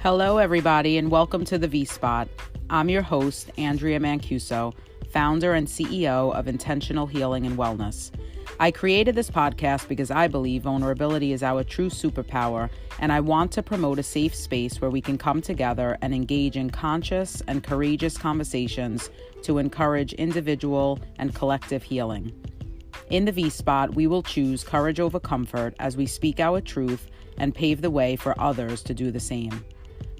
Hello, everybody, and welcome to the V-Spot. I'm your host, Andrea Mancuso, founder and CEO of Intentional Healing and Wellness. I created this podcast because I believe vulnerability is our true superpower, and I want to promote a safe space where we can come together and engage in conscious and courageous conversations to encourage individual and collective healing. In the V-Spot, we will choose courage over comfort as we speak our truth and pave the way for others to do the same.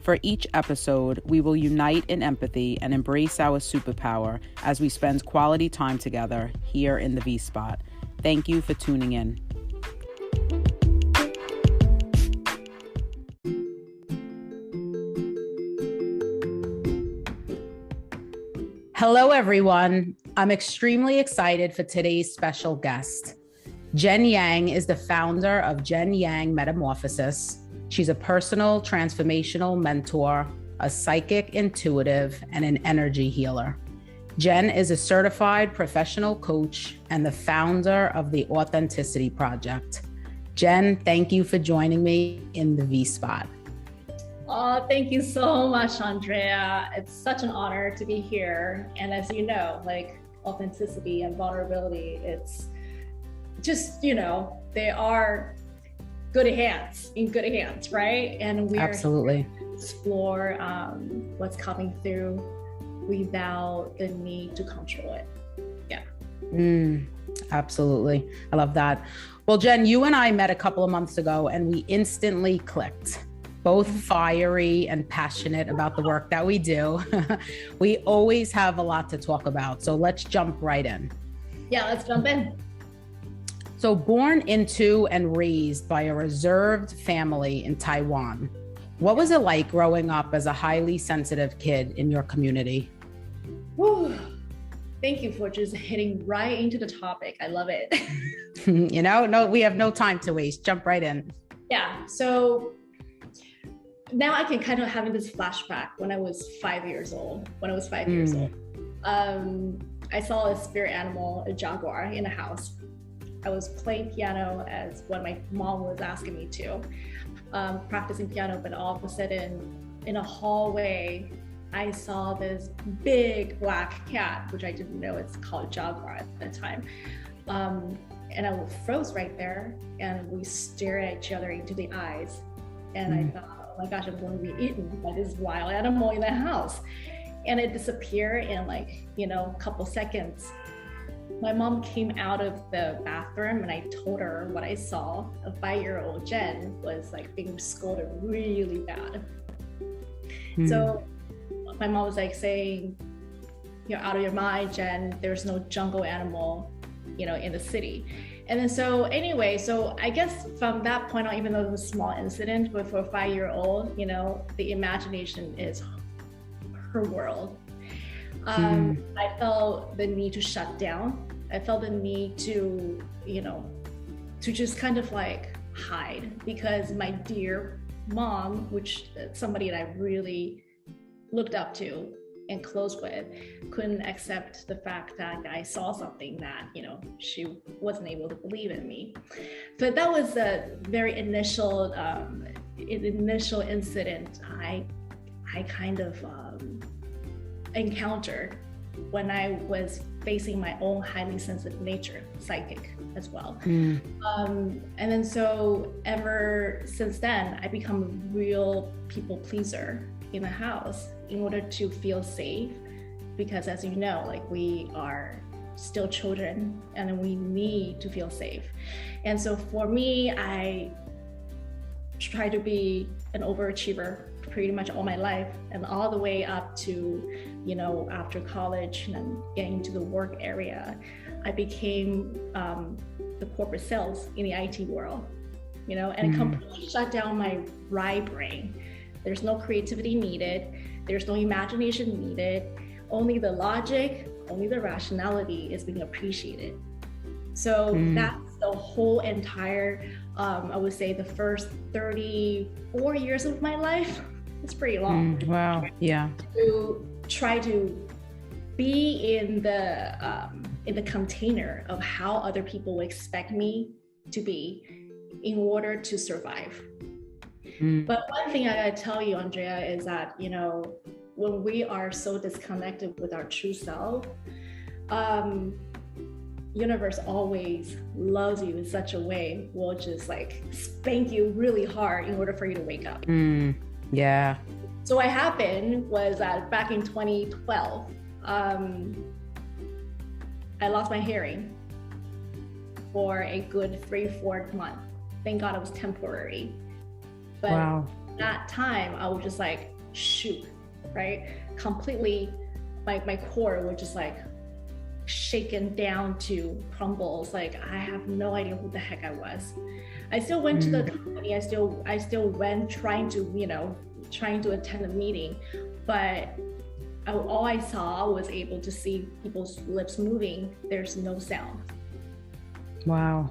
For each episode, we will unite in empathy and embrace our superpower as we spend quality time together here in the V-Spot. Thank you for tuning in. Hello, everyone. I'm extremely excited for today's special guest. Jen Yang is the founder of Jen Yang Metamorphosis. She's a personal transformational mentor, a psychic intuitive, and an energy healer. Jen is a certified professional coach and the founder of the Authenticity Project. Jen, thank you for joining me in the V-Spot. Oh, thank you so much, Andrea. It's such an honor to be here. And as you know, authenticity and vulnerability, it's just, they are in good hands, right? And we're absolutely here to explore what's coming through without the need to control it. Yeah. Absolutely. I love that. Well, Jen, you and I met a couple of months ago and we instantly clicked. Both fiery and passionate about the work that we do. We always have a lot to talk about. So let's jump right in. Yeah, let's jump in. So born into and raised by a reserved family in Taiwan, what was it like growing up as a highly sensitive kid in your community? Whew. Thank you for just hitting right into the topic. I love it. We have no time to waste. Jump right in. Yeah. So now I can kind of have this flashback when I was 5 years old. I saw a spirit animal, a jaguar, in the house. I was playing piano as what my mom was asking me to, practicing piano, but all of a sudden in a hallway, I saw this big black cat, which I didn't know it's called jaguar at the time. And I froze right there and we stared at each other into the eyes. And I thought, oh my gosh, I'm going to be eaten by this wild animal in the house. And it disappeared in a couple seconds. My mom came out of the bathroom and I told her what I saw. A 5-year-old Jen was being scolded really bad. So my mom was saying, "You're out of your mind, Jen. There's no jungle animal, in the city." And then so I guess from that point on, even though it was a small incident, but for a 5-year-old, the imagination is her world. I felt the need to shut down. I felt the need to, to just kind of hide, because my dear mom, which somebody that I really looked up to and close with, couldn't accept the fact that I saw something that, she wasn't able to believe in me. But that was a very initial incident I kind of encountered when I was facing my own highly sensitive nature, psychic as well. And then so ever since then, I become a real people pleaser in the house in order to feel safe, because as you know, we are still children and we need to feel safe. And so for me, I try to be an overachiever pretty much all my life, and all the way up to, after college and getting into the work area, I became the corporate sales in the IT world, and completely shut down my right brain. There's no creativity needed. There's no imagination needed. Only the logic, only the rationality is being appreciated. So that's the whole entire, I would say the first 34 years of my life. It's pretty long. Wow. Yeah. To try to be in the container of how other people expect me to be in order to survive. But one thing I gotta tell you, Andrea, is that, when we are so disconnected with our true self, universe always loves you in such a way, will just like spank you really hard in order for you to wake up. Yeah. So what happened was that back in 2012, I lost my hearing for a good 3-4 months. Thank God it was temporary. But wow. That time I was just like shook, right? Completely, my core was just like shaken down to crumbles. Like I have no idea who the heck I was. I still went to the company. I still went trying to attend a meeting, but all I saw was able to see people's lips moving. There's no sound. Wow.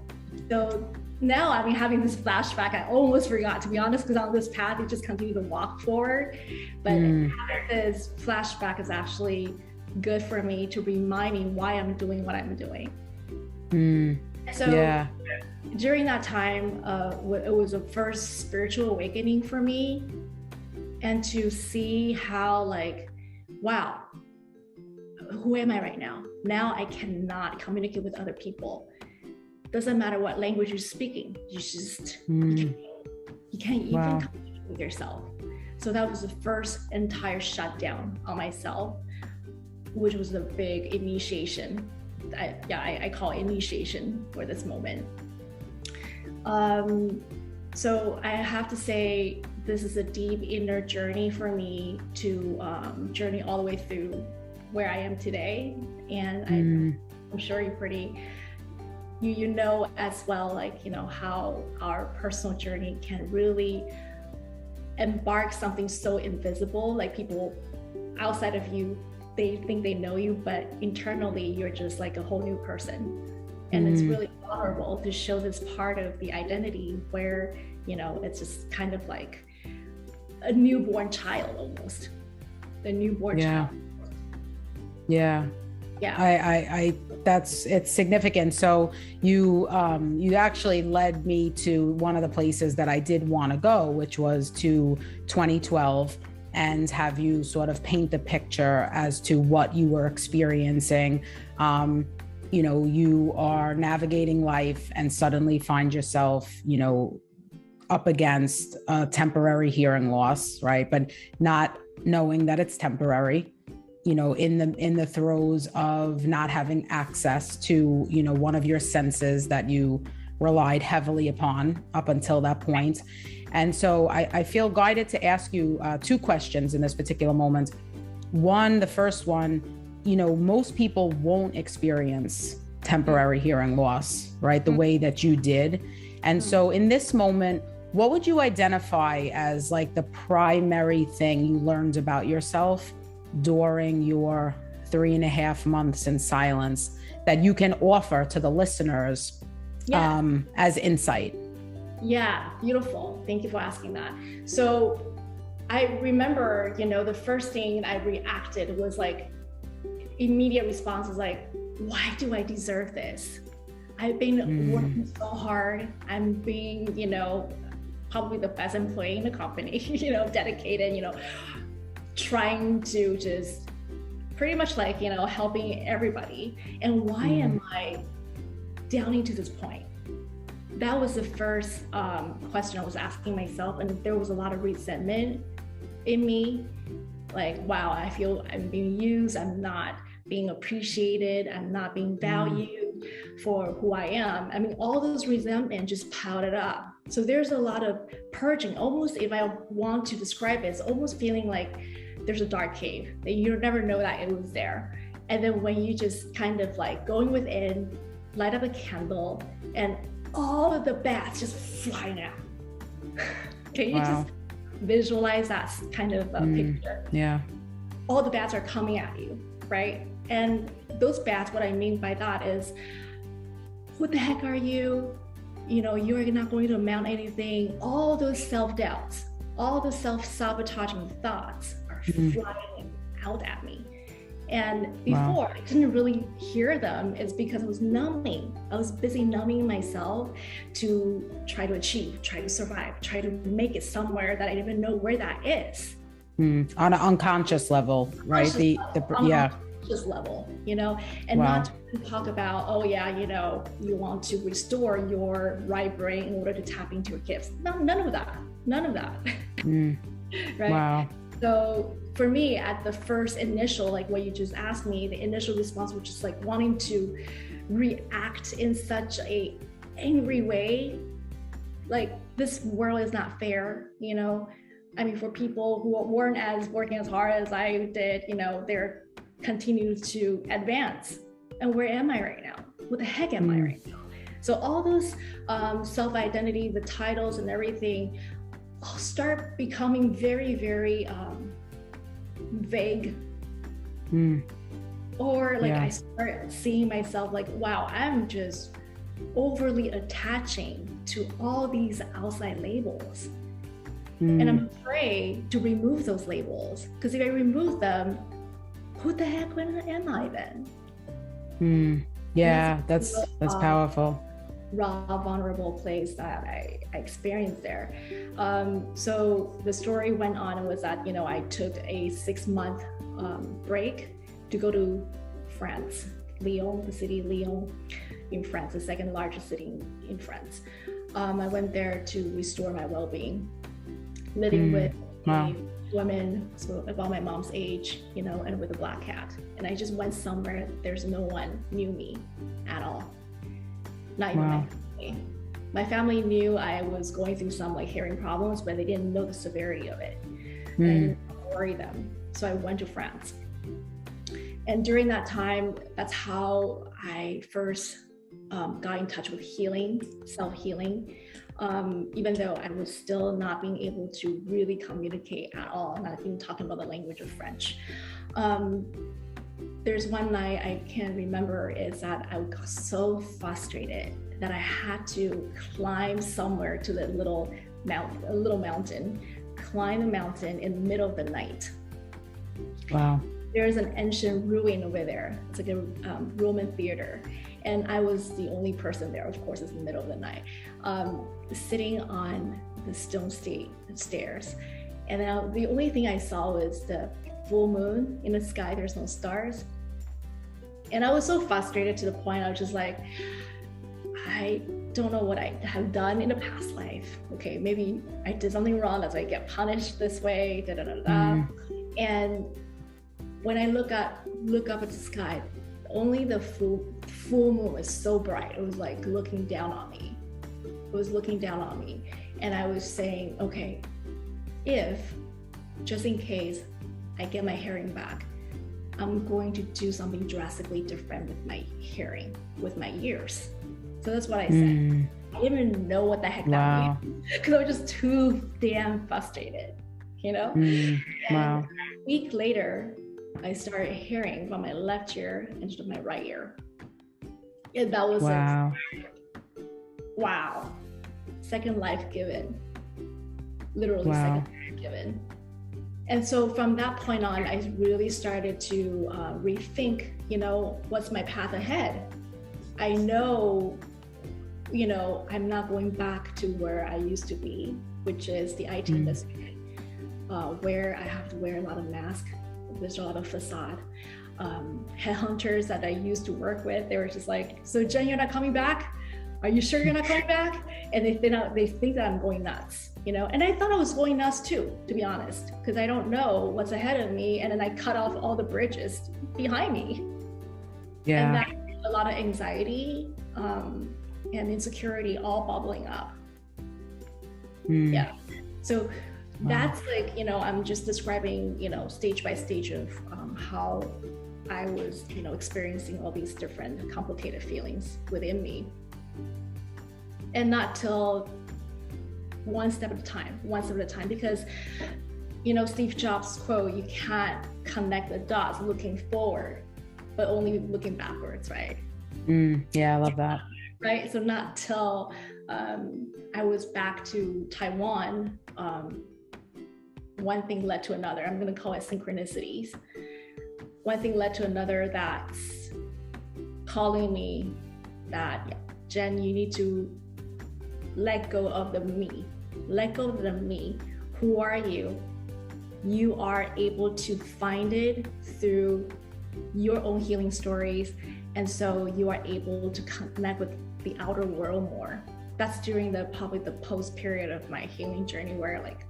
So now I'm having this flashback. I almost forgot, to be honest, because on this path, you just continue to walk forward. But having this flashback is actually good for me to remind me why I'm doing what I'm doing. So during that time, it was a first spiritual awakening for me. And to see how like, wow, who am I right now? Now I cannot communicate with other people. Doesn't matter what language you're speaking. You just, you can't even communicate with yourself. So that was the first entire shutdown on myself, which was a big initiation. I call it initiation for this moment. So I have to say, this is a deep inner journey for me to journey all the way through where I am today. And I'm sure you know as well, like, how our personal journey can really embark something so invisible. Like people outside of you, they think they know you, but internally you're just like a whole new person. And it's really vulnerable to show this part of the identity where, it's just kind of like a newborn child almost. The newborn child. Yeah. It's significant. So you actually led me to one of the places that I did want to go, which was to 2012, and have you sort of paint the picture as to what you were experiencing. You are navigating life and suddenly find yourself, up against a temporary hearing loss, right? But not knowing that it's temporary, in the throes of not having access to, one of your senses that you relied heavily upon up until that point. And so I feel guided to ask you 2 questions in this particular moment. The first one, most people won't experience temporary hearing loss, right? The way that you did. And so in this moment, what would you identify as like the primary thing you learned about yourself during your 3.5 months in silence that you can offer to the listeners as insight? Yeah, beautiful. Thank you for asking that. So I remember, the first thing I reacted was like, immediate response was like, why do I deserve this? I've been working so hard. I'm being, probably the best employee in the company, dedicated, trying to just pretty much like, helping everybody. And why am I downing to this point? That was the first question I was asking myself. And there was a lot of resentment in me. Like, wow, I feel I'm being used. I'm not being appreciated. I'm not being valued for who I am. I mean, all those resentment just piled up. So there's a lot of purging. Almost, if I want to describe it, it's almost feeling like there's a dark cave that you never know that it was there. And then when you just kind of like going within, light up a candle, and all of the bats just flying out. Can you just visualize that kind of picture? Yeah. All the bats are coming at you, right? And those bats, what I mean by that is, who the heck are you? You're not going to amount anything. All those self-doubts, all the self-sabotaging thoughts are flying out at me. And before I couldn't really hear them, it's because I was numbing. I was busy numbing myself to try to achieve, try to survive, try to make it somewhere that I didn't even know where that is. On an unconscious level, right? Unconscious level, you know, and not to talk about, oh yeah, you know, you want to restore your right brain in order to tap into your gifts. No, none of that. Right? Wow. So for me, at the first initial, like what you just asked me, the initial response was just like wanting to react in such a angry way. Like, this world is not fair, you know? I mean, for people who weren't working as hard as I did, you know, they're continuing to advance. And where am I right now? What the heck am I right now? So all those self-identity, the titles and everything, all start becoming very, very vague. Or like I start seeing myself like, wow, I'm just overly attaching to all these outside labels. And I'm afraid to remove those labels, because if I remove them, who the heck am I then? That's powerful. Raw, vulnerable place that I experienced there. So the story went on and was that, you know, I took a 6-month break to go to France, Lyon, the city Lyon in France, the second largest city in France. I went there to restore my well-being, living with a woman so about my mom's age, you know, and with a black cat. And I just went somewhere there's no one knew me at all. Not even my family. My family knew I was going through some like hearing problems, but they didn't know the severity of it. And I didn't worry them. So I went to France. And during that time, that's how I first got in touch with healing, self-healing. Even though I was still not being able to really communicate at all, not even talking about the language of French. There's one night I can remember is that I got so frustrated that I had to climb somewhere to the little mountain, climb the mountain in the middle of the night. Wow. There's an ancient ruin over there. It's like a Roman theater. And I was the only person there, of course, it's the middle of the night, sitting on the stone stairs. And now the only thing I saw was the full moon in the sky. There's no stars. And I was so frustrated to the point I was just like, I don't know what I have done in a past life. Okay, maybe I did something wrong, that's why I get punished this way, And when I look up at the sky, only the full moon was so bright. It was like looking down on me. And I was saying, okay, if just in case I get my hearing back, I'm going to do something drastically different with my hearing, with my ears. So that's what I said. I didn't even know what the heck that meant, because I was just too damn frustrated, you know? And a week later, I started hearing from my left ear instead of my right ear. And that was wow. Second life given. Literally second life given. And so from that point on, I really started to rethink, you know, what's my path ahead? I know, you know, I'm not going back to where I used to be, which is the IT industry, where I have to wear a lot of masks. There's a lot of facade. Headhunters that I used to work with, they were just like, so Jen, you're not coming back? Are you sure you're not coming back? And they think that I'm going nuts, you know? And I thought I was going nuts too, to be honest, because I don't know what's ahead of me. And then I cut off all the bridges behind me. Yeah. And that's a lot of anxiety and insecurity all bubbling up. Yeah. So that's like, you know, I'm just describing, you know, stage by stage of how I was, you know, experiencing all these different complicated feelings within me. And not till one step at a time, because, you know, Steve Jobs' quote, you can't connect the dots looking forward, but only looking backwards, right? Yeah, I love that. Right, so not till I was back to Taiwan, one thing led to another. I'm gonna call it synchronicities. one thing led to another that's calling me that, Jen, you need to let go of the me. Let go of the me. Who are you? You are able to find it through your own healing stories. And so you are able to connect with the outer world more. That's during probably the post period of my healing journey where like,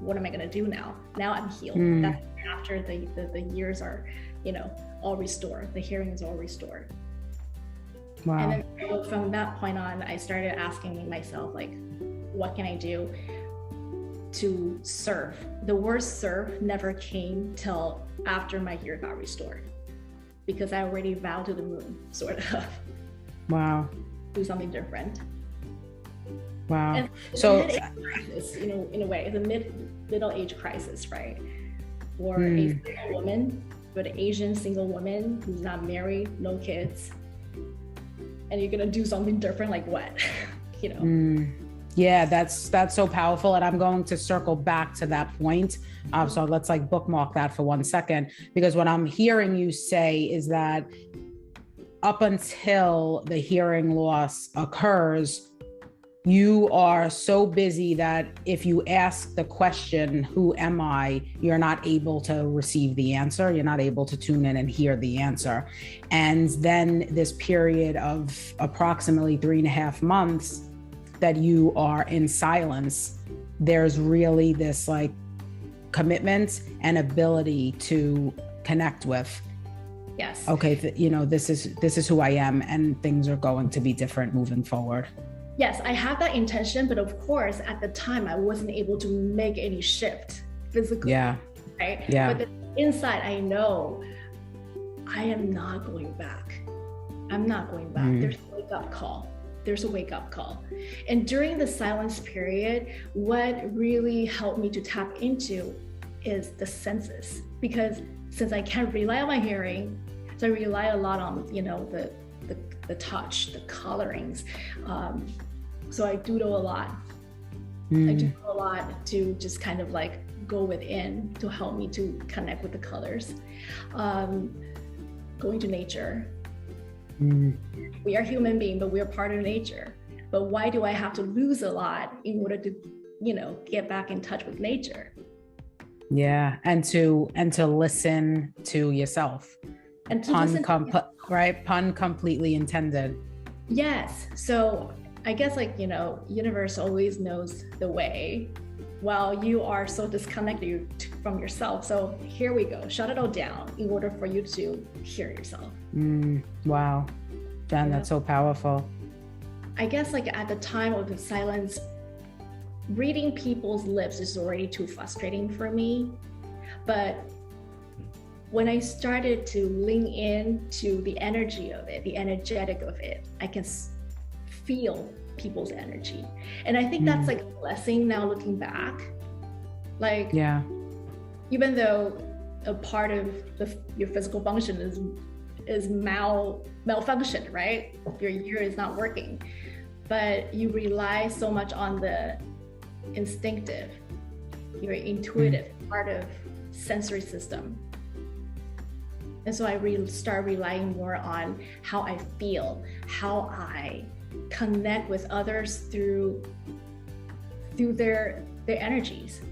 what am I gonna do now? Now I'm healed. That's after the years are, all restored. The hearing is all restored. Wow. And then from that point on, I started asking myself, like, what can I do to serve? The word serve never came till after my hearing got restored, because I already vowed to the moon, sort of. Wow. Do something different. Wow. And So, crisis, in a way, the middle age crisis, right? For a single woman, but an Asian single woman who's not married, no kids, and you're gonna do something different, like what? Yeah, that's so powerful. And I'm going to circle back to that point. So let's like bookmark that for 1 second, because what I'm hearing you say is that up until the hearing loss occurs, you are so busy that if you ask the question, who am I, you're not able to receive the answer. You're not able to tune in and hear the answer. And then this period of approximately 3.5 months that you are in silence, there's really this like commitment and ability to connect with. Yes. Okay, this is who I am, and things are going to be different moving forward. Yes, I have that intention, but of course, at the time, I wasn't able to make any shift physically. Yeah. Right. Yeah. But inside, I know I am not going back. I'm not going back. There's a wake-up call. There's a wake-up call. And during the silence period, what really helped me to tap into is the senses, because since I can't rely on my hearing, so I rely a lot on the touch, the colorings. So I doodle a lot. I doodle a lot to just kind of like go within to help me to connect with the colors. Going to nature. We are human beings, but we are part of nature. But why do I have to lose a lot in order to, get back in touch with nature? Yeah, and to listen to yourself. And to Pun completely intended. Yes. So I guess universe always knows the way. Well, you are so disconnected from yourself. So here we go. Shut it all down in order for you to hear yourself. Wow. Jen, that's so powerful. I guess at the time of the silence, reading people's lips is already too frustrating for me. But when I started to lean into the energy of it, the energetic of it, I can feel people's energy. And I think that's a blessing now looking back. Even though a part of your physical function is malfunction, right? Your ear is not working, but you rely so much on the instinctive, your intuitive part of sensory system. And so I start relying more on how I feel, how I connect with others through their energies.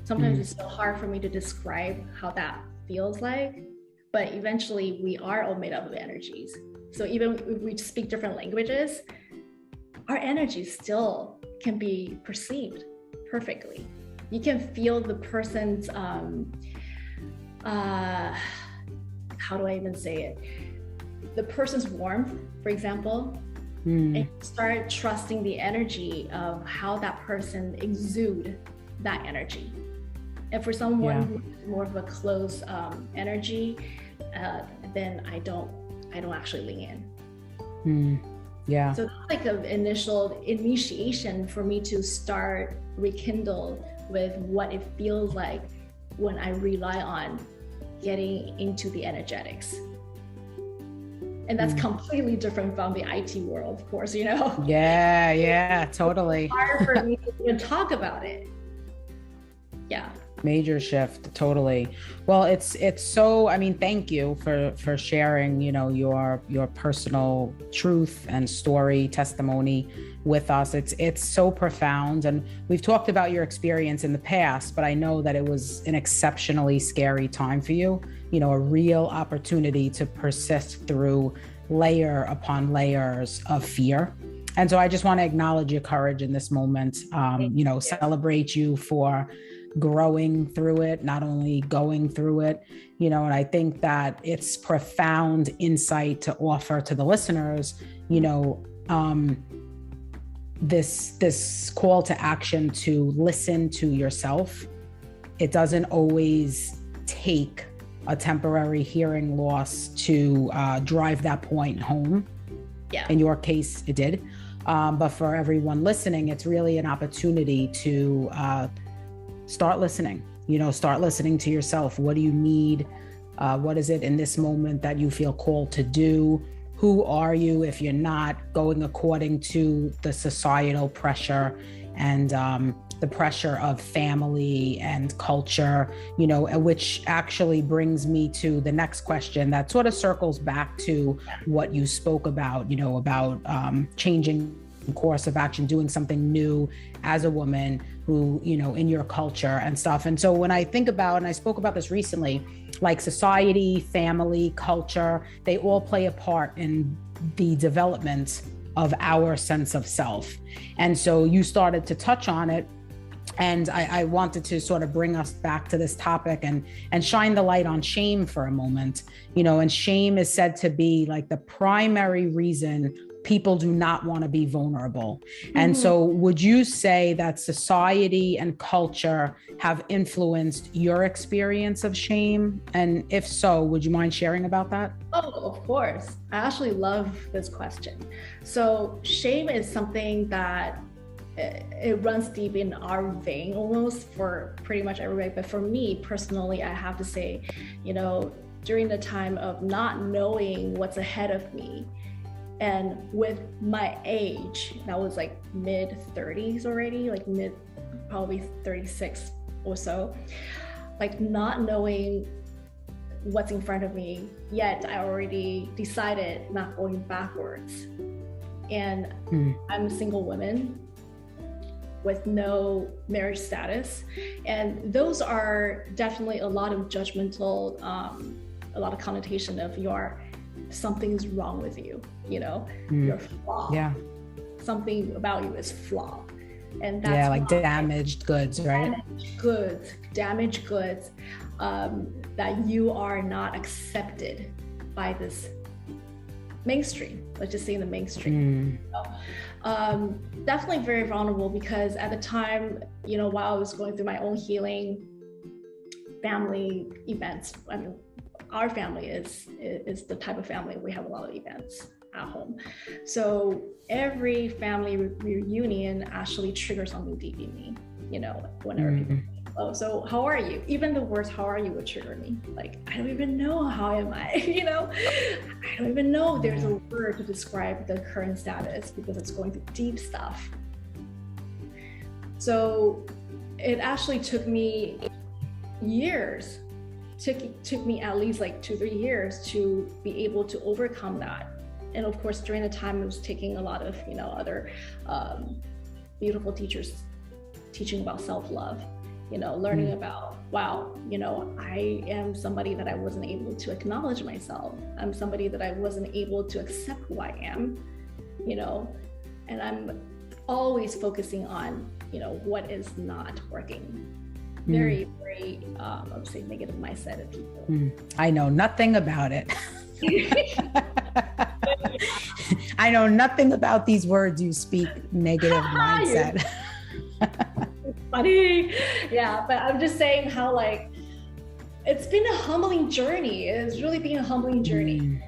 Sometimes it's so hard for me to describe how that feels like, but eventually we are all made up of energies. So even if we speak different languages, our energies still can be perceived perfectly. You can feel the person's, how do I even say it? The person's warmth, for example, and start trusting the energy of how that person exude that energy. And for someone who's more of a close energy, then I don't actually lean in. Yeah. So that's like an initial initiation for me to start rekindle with what it feels like when I rely on getting into the energetics. And that's completely different from the IT world, of course, Yeah, totally. It's hard for me to even talk about it. Yeah. Major shift, totally. Well, it's so, I mean, thank you for sharing, your personal truth and story, testimony with us. It's so profound. And we've talked about your experience in the past, but I know that it was an exceptionally scary time for you, a real opportunity to persist through layer upon layers of fear. And so I just want to acknowledge your courage in this moment, celebrate you for growing through it, not only going through it, and I think that it's profound insight to offer to the listeners, this call to action to listen to yourself. It doesn't always take a temporary hearing loss to drive that point home. Yeah. In your case, it did. But for everyone listening, it's really an opportunity to start listening, start listening to yourself. What do you need? What is it in this moment that you feel called to do? Who are you if you're not going according to the societal pressure and the pressure of family and culture, which actually brings me to the next question that sort of circles back to what you spoke about, about changing course of action, doing something new as a woman who, in your culture and stuff. And so when I think about, and I spoke about this recently, like society, family, culture, they all play a part in the development of our sense of self. And so you started to touch on it. And I wanted to sort of bring us back to this topic and shine the light on shame for a moment, and shame is said to be like the primary reason people do not want to be vulnerable. And so would you say that society and culture have influenced your experience of shame? And if so, would you mind sharing about that? Oh, of course. I actually love this question. So shame is something that it runs deep in our vein almost for pretty much everybody. But for me personally, I have to say, during the time of not knowing what's ahead of me, and with my age, that was like mid 30s already, like probably 36 or so, like not knowing what's in front of me, yet I already decided not going backwards. And I'm a single woman with no marriage status. And those are definitely a lot of judgmental, a lot of connotation of something's wrong with you, you're flawed. Yeah. Something about you is flawed. And that's like damaged goods, right? Damaged goods, that you are not accepted by this mainstream. Let's just say in the mainstream. Definitely very vulnerable because at the time, while I was going through my own healing, family events, I mean, our family is the type of family we have a lot of events at home. So every family reunion actually triggers something deep in me, whenever people say, oh, so how are you? Even the words how are you would trigger me. Like, I don't even know how am I, I don't even know there's a word to describe the current status because it's going through deep stuff. So it actually took me years. Took me at least like 2-3 years to be able to overcome that. And of course, during the time, I was taking a lot of, other beautiful teachers teaching about self-love, learning about, wow, I am somebody that I wasn't able to acknowledge myself. I'm somebody that I wasn't able to accept who I am, and I'm always focusing on, what is not working. Very, very, I would say negative mindset of people. I know nothing about it. I know nothing about these words you speak, negative mindset. Funny. Yeah, but I'm just saying how like, it's been a humbling journey. It's really been a humbling journey.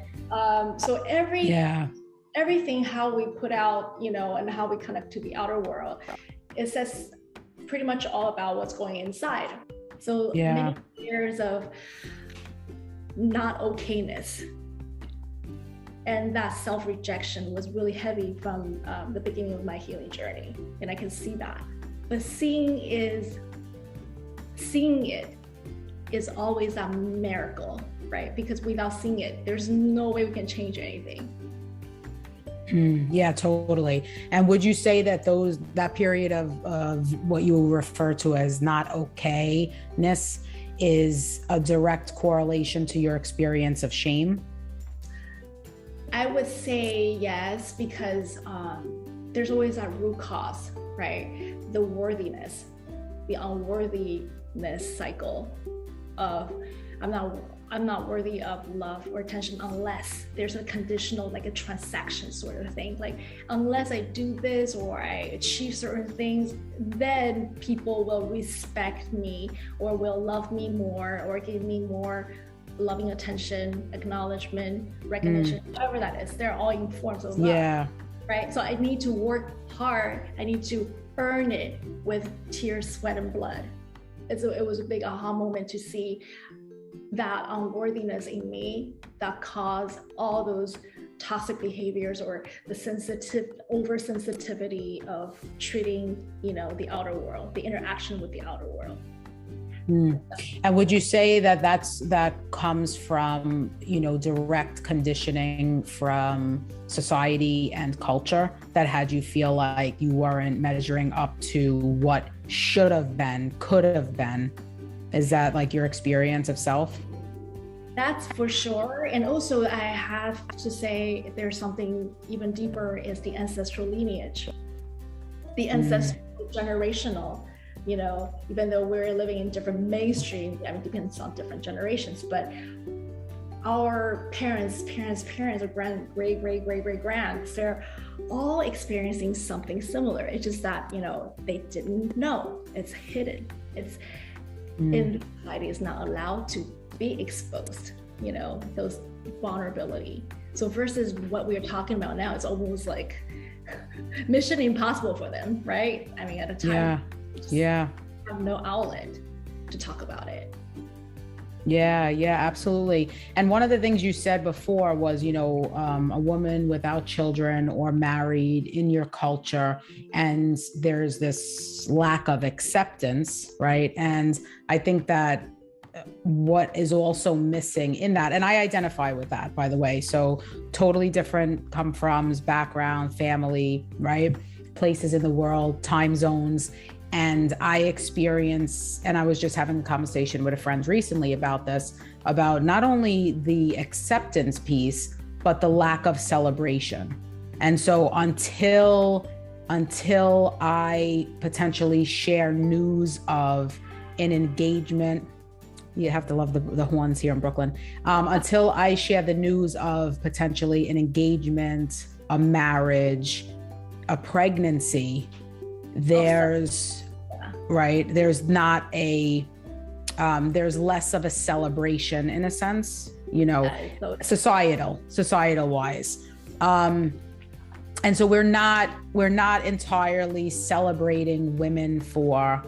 So everything, how we put out, and how we connect to the outer world, it says pretty much all about what's going inside. So many years of not okayness, and that self-rejection was really heavy from the beginning of my healing journey, and I can see that. But seeing seeing it is always a miracle, right? Because without seeing it, there's no way we can change anything. Yeah, totally. And would you say that that period of what you refer to as not okayness is a direct correlation to your experience of shame? I would say yes, because there's always that root cause, right? The worthiness, the unworthiness cycle of I'm not worthy of love or attention unless there's a conditional, like a transaction sort of thing. Like, unless I do this or I achieve certain things, then people will respect me or will love me more or give me more loving attention, acknowledgement, recognition, whatever that is. They're all in forms of love. Yeah. Right? So I need to work hard. I need to earn it with tears, sweat, and blood. It was a big aha moment to see that unworthiness in me that caused all those toxic behaviors or the oversensitivity of treating, the outer world, the interaction with the outer world. And would you say that comes from, direct conditioning from society and culture that had you feel like you weren't measuring up to what should have been, could have been? Is that like your experience of self? That's for sure. And also I have to say if there's something even deeper is the ancestral lineage, the ancestral generational, even though we're living in different mainstream, it depends on different generations, but our parents, or great grands, they're all experiencing something similar. It's just that, they didn't know. It's hidden. It's in society is not allowed to be exposed, those vulnerability. So versus what we're talking about now, it's almost like mission impossible for them, right? At a time, have no outlet to talk about it. Yeah, absolutely. And one of the things you said before was, a woman without children or married in your culture, and there's this lack of acceptance, right? And I think that what is also missing in that, and I identify with that, by the way, so totally different come froms, background, family, right? Places in the world, time zones. And I experience, and I was just having a conversation with a friend recently about this, about not only the acceptance piece, but the lack of celebration. And so until I potentially share news of an engagement, you have to love the horns here in Brooklyn, until I share the news of potentially an engagement, a marriage, a pregnancy, there's not a there's less of a celebration in a sense, societal wise, and so we're not entirely celebrating women for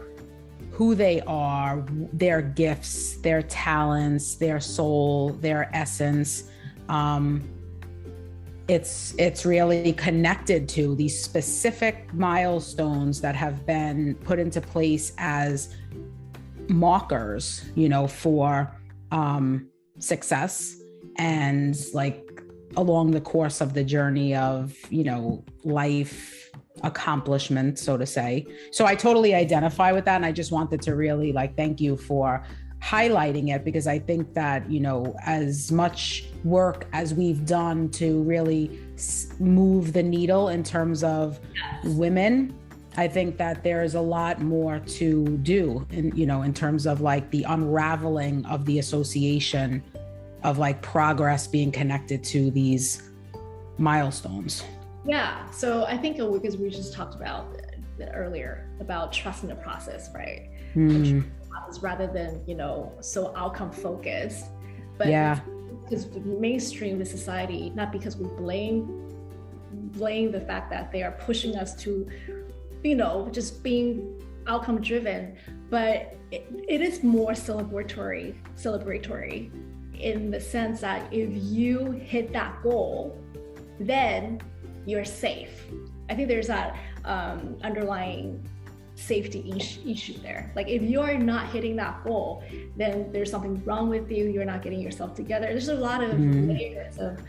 who they are, their gifts, their talents, their soul, their essence. It's really connected to these specific milestones that have been put into place as markers, for success, and like along the course of the journey of, life accomplishment, so to say. So I totally identify with that. And I just wanted to really thank you for highlighting it, because I think that, as much work as we've done to really move the needle in terms of women, I think that there's a lot more to do in terms of the unraveling of the association of progress being connected to these milestones. Yeah. So I think because we just talked about earlier about trusting the process, right? Rather than, so outcome focused, but because mainstream the society, not because we blame the fact that they are pushing us to, just being outcome driven, but it is more celebratory in the sense that if you hit that goal, then you're safe. I think there's that underlying safety issue there. Like if you're not hitting that goal, then there's something wrong with you. You're not getting yourself together. There's a lot of layers of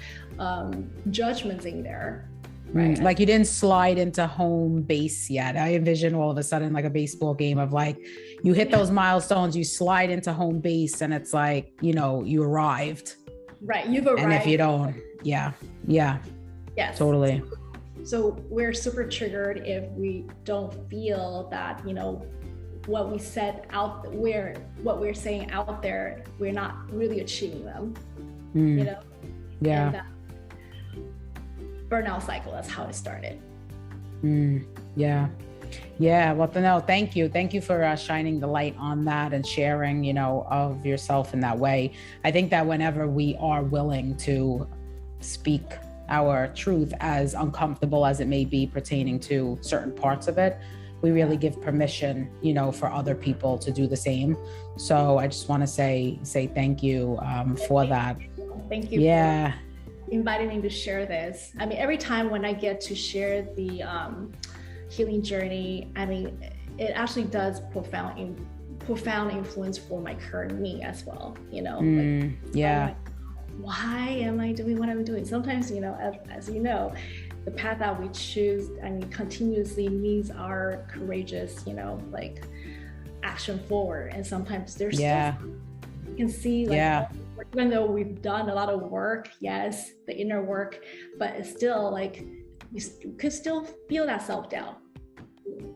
judgments in there. Right. Like you didn't slide into home base yet. I envision all of a sudden like a baseball game of like, you hit those milestones, you slide into home base, and it's like, you arrived. Right. You've arrived. And if you don't, yeah. Yes. Totally. So we're super triggered if we don't feel that, what we set out, what we're saying out there, we're not really achieving them, Yeah. And that burnout cycle, that's how it started. Yeah. Well, no, thank you. Thank you for shining the light on that and sharing, of yourself in that way. I think that whenever we are willing to speak our truth, as uncomfortable as it may be pertaining to certain parts of it, we really give permission, for other people to do the same. So I just want to say thank you for that. Thank you. Yeah. For inviting me to share this. I mean, every time when I get to share the healing journey, I mean, it actually does profound influence for my current me as well. Why am I doing what I'm doing? Sometimes, as you know, the path that we choose, continuously needs our courageous, action forward. And sometimes there's still, you can see, even though we've done a lot of work, yes, the inner work, but it's still like, you could still feel that self-doubt.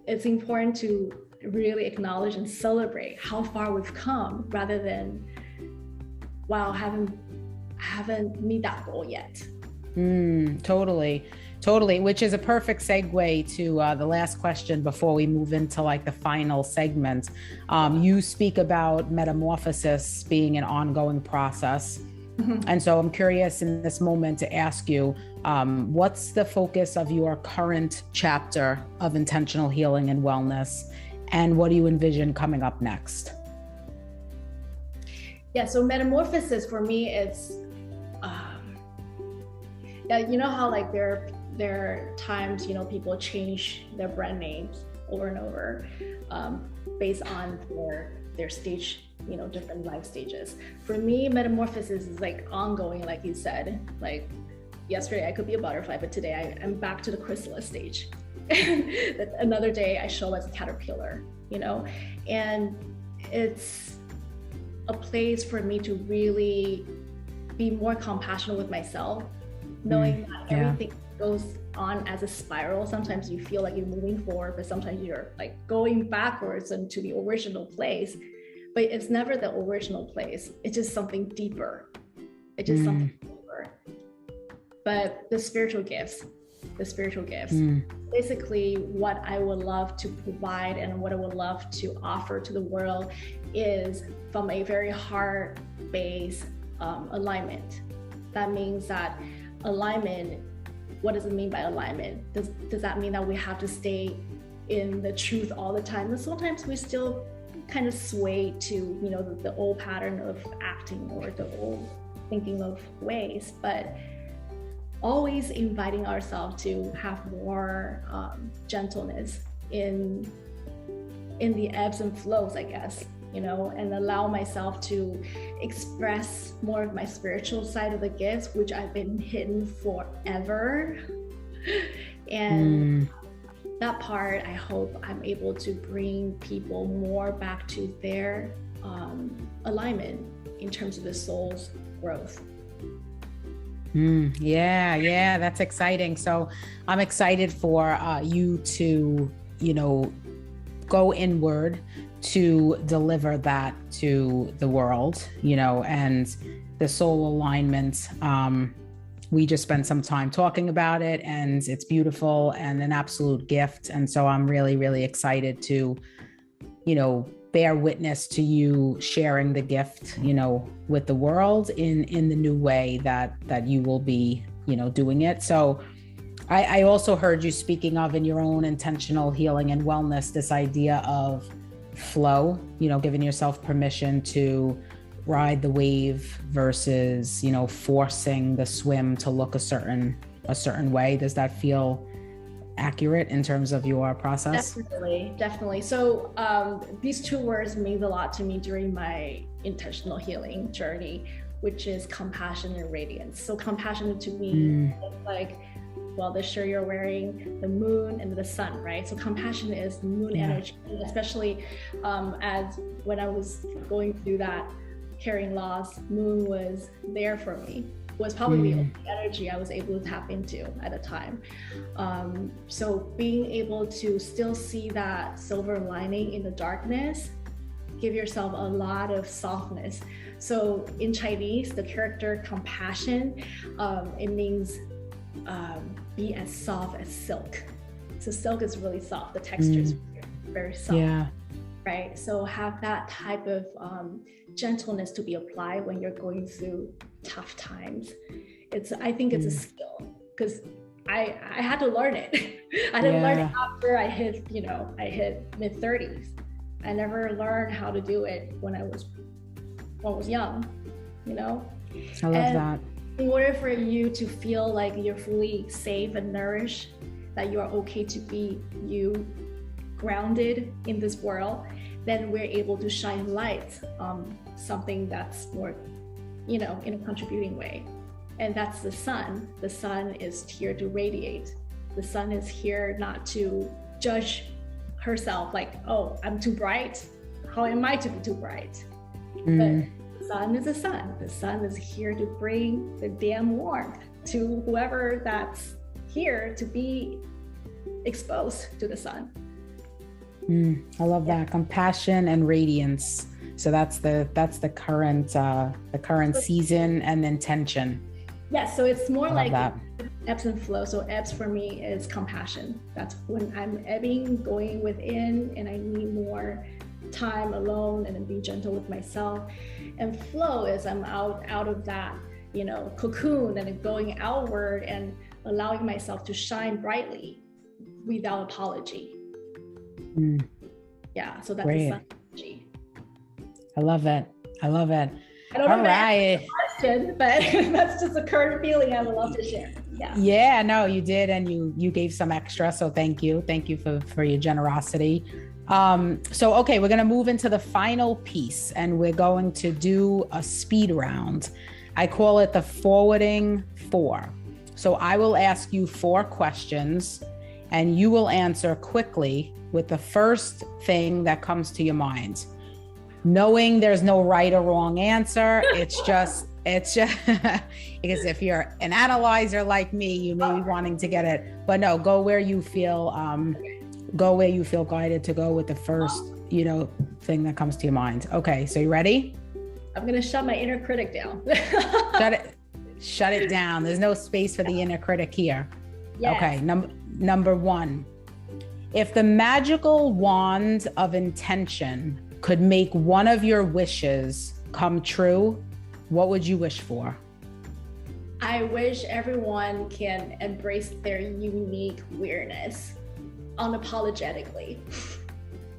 It's important to really acknowledge and celebrate how far we've come rather than, wow, haven't meet that goal yet. Totally, which is a perfect segue to the last question before we move into like the final segment. You speak about metamorphosis being an ongoing process. And so I'm curious in this moment to ask you, what's the focus of your current chapter of intentional healing and wellness? And what do you envision coming up next? Yeah, so metamorphosis for me, it's, how like there are times, people change their brand names over and over based on their stage, different life stages. For me, metamorphosis is like ongoing, like you said. Like yesterday I could be a butterfly, but today I'm back to the chrysalis stage. Another day I show as a caterpillar, and it's a place for me to really be more compassionate with myself, knowing that everything goes on as a spiral. Sometimes you feel like you're moving forward, but sometimes you're like going backwards into the original place. But it's never the original place. It's just something deeper. But the spiritual gifts, basically what I would love to provide and what I would love to offer to the world is from a very heart-based alignment. That means that alignment, what does it mean by alignment? Does that mean that we have to stay in the truth all the time? And sometimes we still kind of sway to, the old pattern of acting or the old thinking of ways, but always inviting ourselves to have more gentleness in the ebbs and flows, I guess, and allow myself to express more of my spiritual side of the gifts, which I've been hidden forever. And that part, I hope I'm able to bring people more back to their alignment in terms of the soul's growth. Yeah, that's exciting. So I'm excited for you to, go inward to deliver that to the world, and the soul alignment. We just spent some time talking about it, and it's beautiful and an absolute gift. And so I'm really, really excited to, bear witness to you sharing the gift, with the world in the new way that you will be, doing it. So I also heard you speaking of in your own intentional healing and wellness, this idea of flow, giving yourself permission to ride the wave versus, forcing the swim to look a certain way. Does that feel accurate in terms of your process? Definitely. So these two words mean a lot to me during my intentional healing journey, which is compassion and radiance. So compassion to me is like, well, the shirt you're wearing, the moon and the sun, right? So compassion is moon energy, especially as when I was going through that hearing loss, moon was there for me. Was probably the only energy I was able to tap into at the time. So being able to still see that silver lining in the darkness, give yourself a lot of softness. So in Chinese, the character compassion, it means be as soft as silk. So silk is really soft. The texture is very soft. Yeah. Right. So have that type of gentleness to be applied when you're going through tough times. I think it's a skill, because I had to learn it. I didn't learn it after I hit mid-30s. I never learned how to do it when I was young, I love that. In order for you to feel like you're fully safe and nourished, that you are okay to be you, grounded in this world, then we're able to shine light on something that's more, in a contributing way. And that's the sun. The sun is here to radiate. The sun is here not to judge herself like, oh, I'm too bright. How am I to be too bright? But the sun is the sun. The sun is here to bring the damn warmth to whoever that's here to be exposed to the sun. I love that. Compassion and radiance. So that's the current season and intention. Yes, so it's more like ebbs and flow. So ebbs for me is compassion. That's when I'm ebbing, going within, and I need more time alone and then be gentle with myself. And flow is I'm out of that, cocoon, and going outward and allowing myself to shine brightly without apology. Yeah, so that's the sun energy. I love it. I don't know if that's a question, but that's just a current feeling I would love to share. Yeah, no, you did, and you gave some extra, so thank you for your generosity. So okay, we're gonna move into the final piece, and we're going to do a speed round. I call it the forwarding 4. So I will ask you 4 questions, and you will answer quickly with the first thing that comes to your mind. Knowing there's no right or wrong answer, it's just because if you're an analyzer like me, you may be wanting to get it, but no, go where you feel guided to go with the first, thing that comes to your mind. Okay, so you ready? I'm gonna shut my inner critic down. Shut it down. There's no space for the inner critic here. Yes. Okay, number 1. If the magical wand of intention could make one of your wishes come true, what would you wish for? I wish everyone can embrace their unique weirdness unapologetically.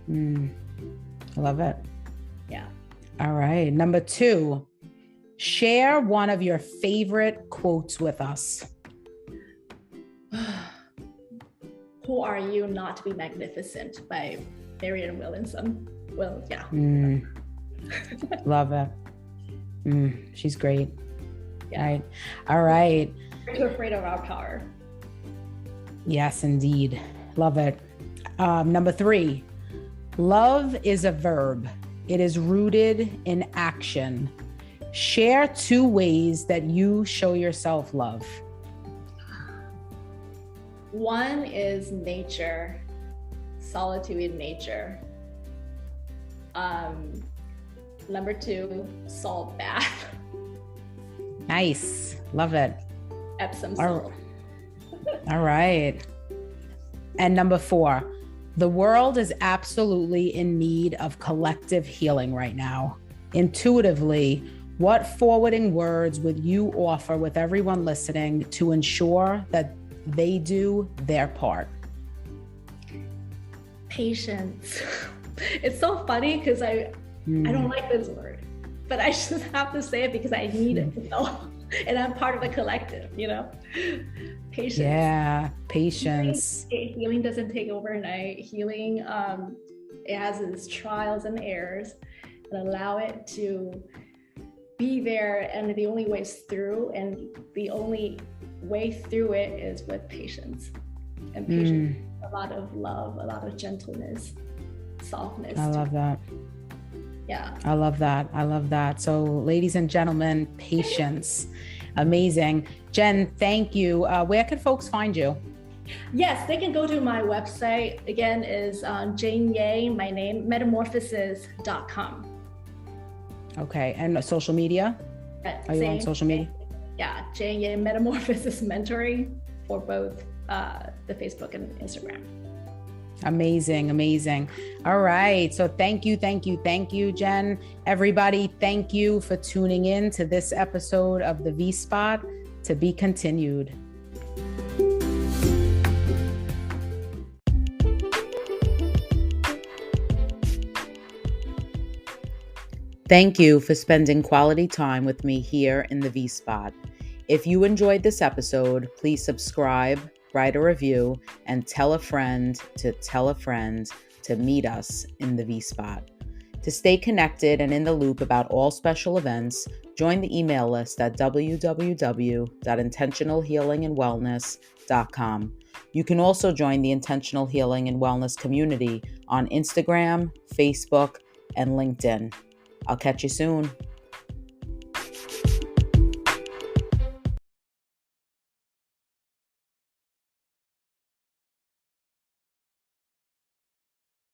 I love it. Yeah. All right. Number 2, share one of your favorite quotes with us. Who are you not to be magnificent, by Marianne Williamson. Well, yeah. Love it. She's great. Yeah. Right. All right. We're too afraid of our power. Yes, indeed. Love it. Number 3, love is a verb. It is rooted in action. Share 2 ways that you show yourself love. One is nature, solitude in nature. Number 2, salt bath. Nice. Love it. Epsom salt. All right. And number 4, the world is absolutely in need of collective healing right now. Intuitively, what forwarding words would you offer with everyone listening to ensure that they do their part? Patience. It's so funny because I don't like this word, but I just have to say it because I need it. And I'm part of the collective, patience. Yeah, patience. Healing doesn't take overnight. Healing, it has its trials and errors, and allow it to be there. And the only way is through, and the only way through it is with patience. And patience, a lot of love, a lot of gentleness, softness. I love that. Yeah. I love that. So ladies and gentlemen, patience. Amazing. Jen, thank you. Where can folks find you? Yes, they can go to my website. Again, is Jane Ye, my name, metamorphosis.com. Okay. And social media? Are you on social media? Yeah, Jane Ye Metamorphosis Mentoring for both the Facebook and Instagram. Amazing. All right. So thank you, Jen. Everybody, thank you for tuning in to this episode of the V-Spot. To be continued. Thank you for spending quality time with me here in the V-Spot. If you enjoyed this episode, please subscribe, write a review, and tell a friend to meet us in the V-Spot. To stay connected and in the loop about all special events, join the email list at www.intentionalhealingandwellness.com. You can also join the Intentional Healing and Wellness community on Instagram, Facebook, and LinkedIn. I'll catch you soon.